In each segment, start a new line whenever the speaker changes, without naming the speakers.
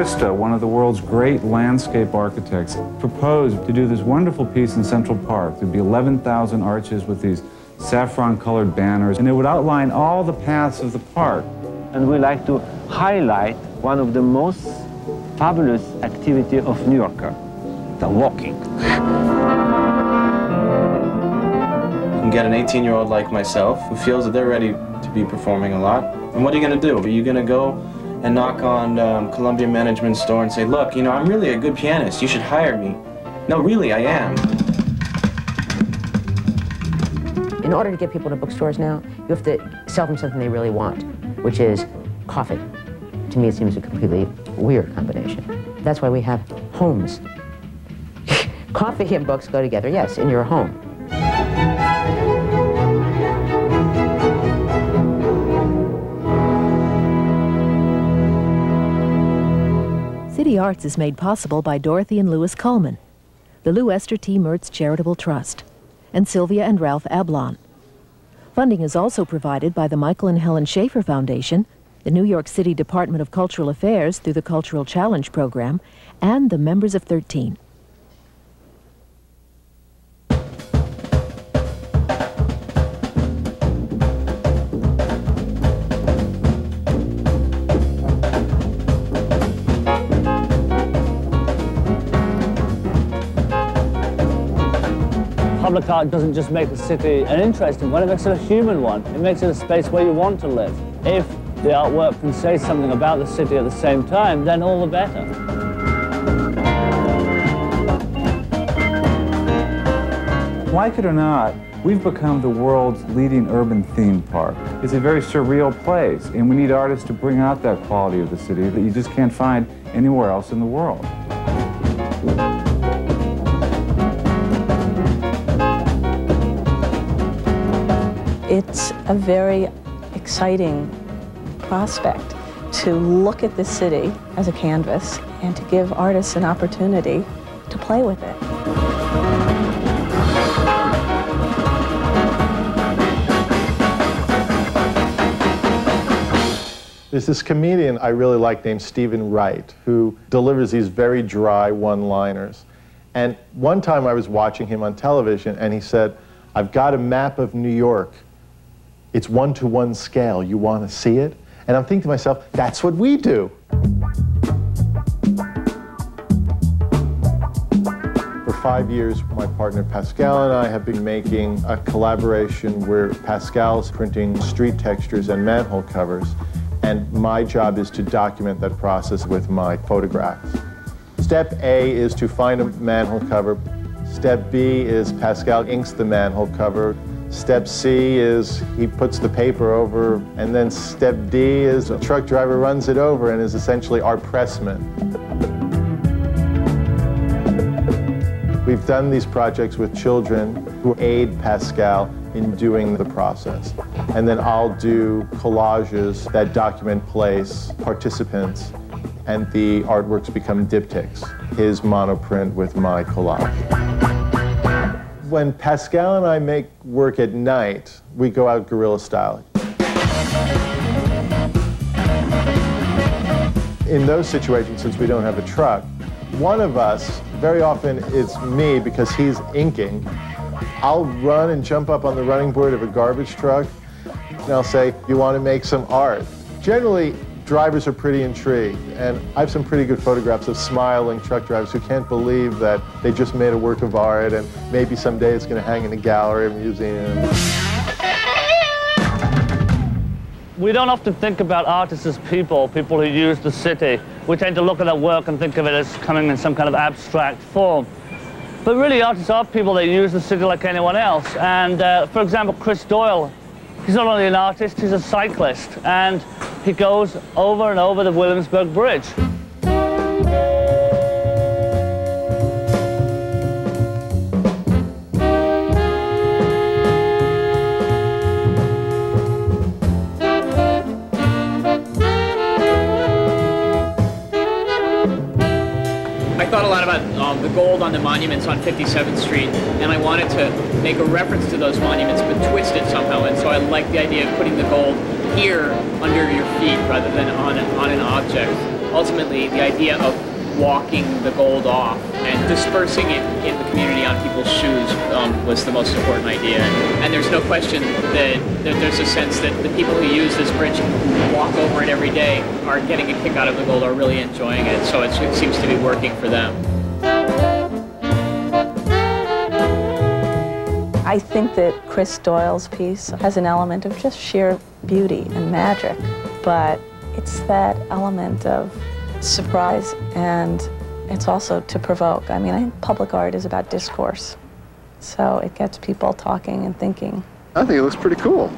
Christo, one of the world's great landscape architects, proposed to do this wonderful piece in Central Park. There'd be 11,000 arches with these saffron-colored banners, and it would outline all the paths of the park.
And we like to highlight one of the most fabulous activity of New Yorker, the walking.
You can get an 18-year-old like myself who feels that they're ready to be performing a lot. And what are you going to do? Are you going to go and knock on Columbia Management's door and say, look, you know, I'm really a good pianist. You should hire me. No, really, I am.
In order to get people to bookstores now, you have to sell them something they really want, which is coffee. To me, it seems a completely weird combination. That's why we have homes. Coffee and books go together, yes, in your home.
City Arts is made possible by Dorothy and Louis Coleman, the Lou Esther T. Mertz Charitable Trust, and Sylvia and Ralph Ablon. Funding is also provided by the Michael and Helen Schaefer Foundation, the New York City Department of Cultural Affairs through the Cultural Challenge Program, and the members of 13.
Public art doesn't just make the city an interesting one, it makes it a human one. It makes it a space where you want to live. If the artwork can say something about the city at the same time, then all the better.
Like it or not, we've become the world's leading urban theme park. It's a very surreal place, and we need artists to bring out that quality of the city that you just can't find anywhere else in the world.
It's a very exciting prospect to look at this city as a canvas and to give artists an opportunity to play with it.
There's this comedian I really like named Stephen Wright who delivers these very dry one-liners. And one time I was watching him on television and he said, "I've got a map of New York. It's 1-to-1 scale. You want to see it?" And I'm thinking to myself, that's what we do. For 5 years, my partner Pascal and I have been making a collaboration where Pascal's printing street textures and manhole covers, and my job is to document that process with my photographs. Step A is to find a manhole cover. Step B is Pascal inks the manhole cover. Step C is he puts the paper over, and then step D is a truck driver runs it over and is essentially our pressman. We've done these projects with children who aid Pascal in doing the process. And then I'll do collages that document place, participants, and the artworks become diptychs, his monoprint with my collage. When Pascal and I make work at night, we go out guerrilla style. In those situations, since we don't have a truck, one of us, very often it's me because he's inking, I'll run and jump up on the running board of a garbage truck, and I'll say, "You want to make some art?" Generally, drivers are pretty intrigued, and I have some pretty good photographs of smiling truck drivers who can't believe that they just made a work of art and maybe someday it's going to hang in a gallery or museum.
We don't often think about artists as people who use the city. We tend to look at their work and think of it as coming in some kind of abstract form. But really, artists are people that use the city like anyone else. And for example, Chris Doyle, he's not only an artist, he's a cyclist. And he goes over and over the Williamsburg Bridge.
I thought a lot about the gold on the monuments on 57th Street, and I wanted to make a reference to those monuments, but twist it somehow. And so I like the idea of putting the gold here under your feet rather than on an object. ultimately the idea of walking the gold off and dispersing it in the community on people's shoes was the most important idea. And there's no question that there's a sense that the people who use this bridge, who walk over it every day, are getting a kick out of the gold, are really enjoying it. So it seems to be working for them.
I think that Chris Doyle's piece has an element of just sheer beauty and magic, but it's that element of surprise, and it's also to provoke. I mean, I think public art is about discourse, so it gets people talking and thinking.
I think it looks pretty cool.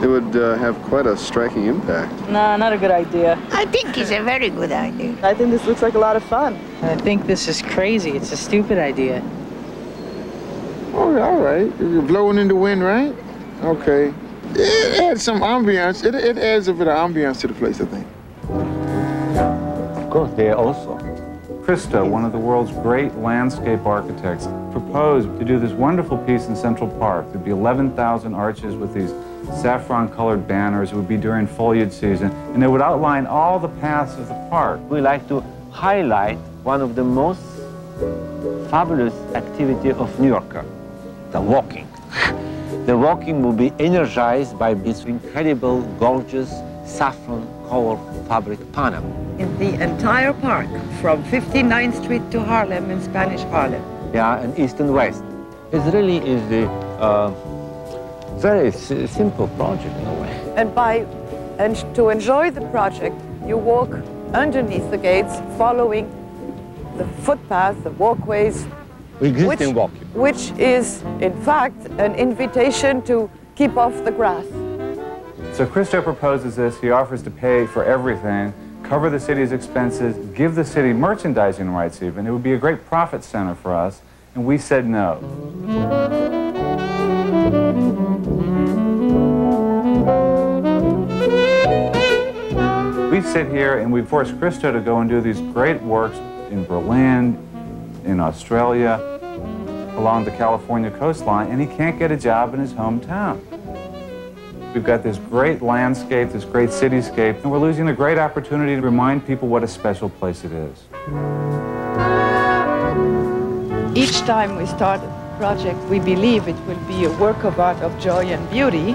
It would have quite a striking impact.
No, not a good idea.
I think it's a very good idea.
I think this looks like a lot of fun.
I think this is crazy. It's a stupid idea.
Oh, all right. You're blowing in the wind, right? Okay. It adds some ambiance. It adds a bit of ambiance to the place, I think.
Of course, they also.
Christo, one of the world's great landscape architects, proposed to do this wonderful piece in Central Park. There'd be 11,000 arches with these saffron-colored banners. It would be during foliage season, and it would outline all the paths of the park.
We like to highlight one of the most fabulous activity of New Yorker, the walking. The walking will be energized by this incredible, gorgeous, saffron-colored fabric panel.
In the entire park, from 59th Street to Harlem in Spanish Harlem.
Yeah, and east and west. It really is a very simple project in a way.
And to enjoy the project, you walk underneath the gates, following the footpath, the walkways, which is, in fact, an invitation to keep off the grass.
So Christo proposes this. He offers to pay for everything, cover the city's expenses, give the city merchandising rights even. It would be a great profit center for us, and we said no. We sit here and we force Christo to go and do these great works in Berlin, in Australia, along the California coastline, and he can't get a job in his hometown. We've got this great landscape, this great cityscape, and we're losing a great opportunity to remind people what a special place it is.
Each time we start a project, we believe it will be a work of art of joy and beauty.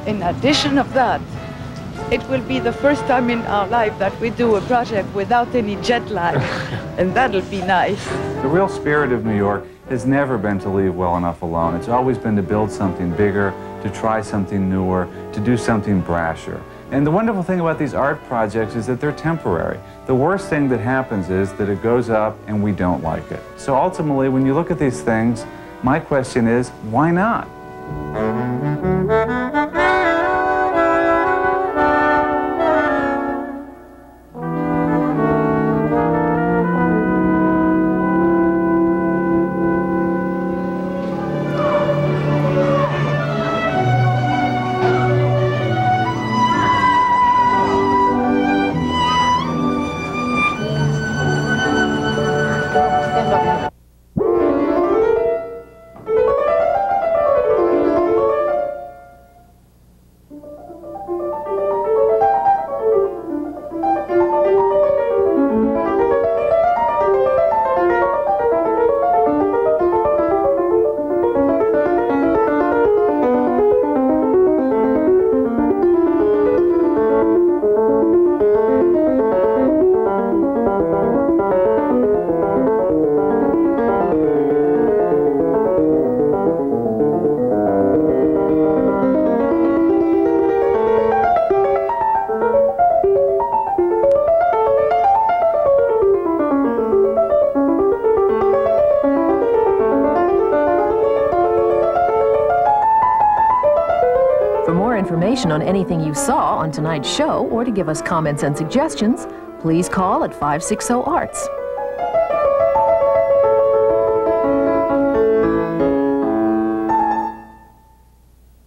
In addition of that, it will be the first time in our life that we do a project without any jet lag, and that'll be nice.
The real spirit of New York has never been to leave well enough alone. It's always been to build something bigger, to try something newer, to do something brasher. And the wonderful thing about these art projects is that they're temporary. The worst thing that happens is that it goes up and we don't like it. So ultimately, when you look at these things, my question is, why not?
On anything you saw on tonight's show, or to give us comments and suggestions, please call at 560-ARTS.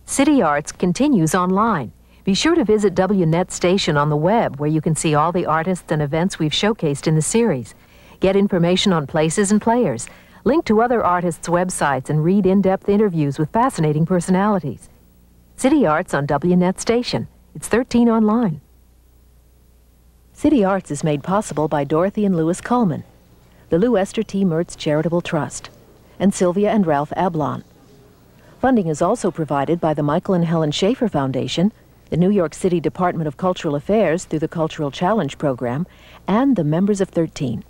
City Arts continues online. Be sure to visit WNET station on the web, where you can see all the artists and events we've showcased in the series. Get information on places and players, link to other artists' websites, and read in-depth interviews with fascinating personalities. City Arts on WNET station. It's 13 online. City Arts is made possible by Dorothy and Louis Coleman, the Lou Esther T. Mertz Charitable Trust, and Sylvia and Ralph Ablon. Funding is also provided by the Michael and Helen Schaefer Foundation, the New York City Department of Cultural Affairs through the Cultural Challenge Program, and the members of 13.